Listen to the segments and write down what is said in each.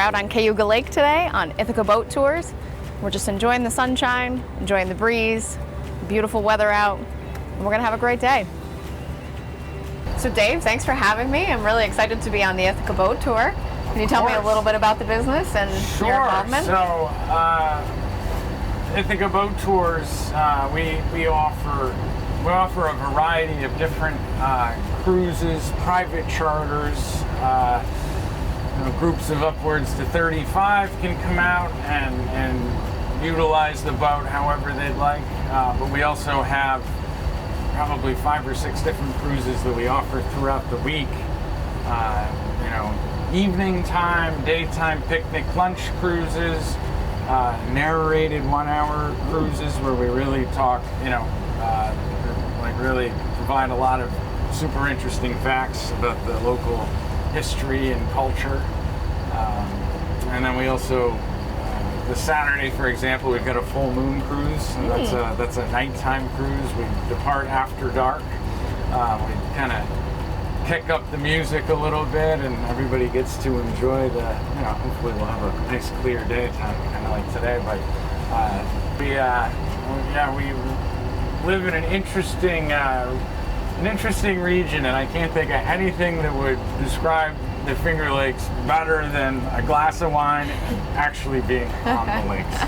out on Cayuga Lake today on Ithaca Boat Tours. We're just enjoying the sunshine, enjoying the breeze, beautiful weather out, and we're gonna have a great day. So Dave, thanks for having me. I'm really excited to be on the Ithaca Boat Tour. Can you tell me a little bit about the business and your involvement? So, Ithaca Boat Tours, we offer a variety of different cruises, private charters. Groups of upwards to 35 can come out and utilize the boat however they'd like. But we also have probably 5 or 6 different cruises that we offer throughout the week. Evening time, daytime picnic lunch cruises, narrated 1-hour cruises where we really talk, really provide a lot of super interesting facts about the local history and culture. And then we also, this Saturday, for example, we've got a full moon cruise. And that's a nighttime cruise. We depart after dark. We kind of kick up the music a little bit, and everybody gets to enjoy the, hopefully we'll have a nice clear daytime, kind of like today. But we live in an interesting region, and I can't think of anything that would describe the Finger Lakes better than a glass of wine actually being on the lakes.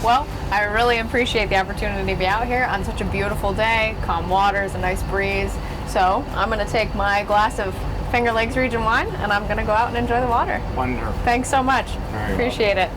Well, I really appreciate the opportunity to be out here on such a beautiful day, calm waters, a nice breeze. So I'm going to take my glass of Finger Lakes region wine, and I'm going to go out and enjoy the water. Wonderful. Thanks so much. Very appreciate it.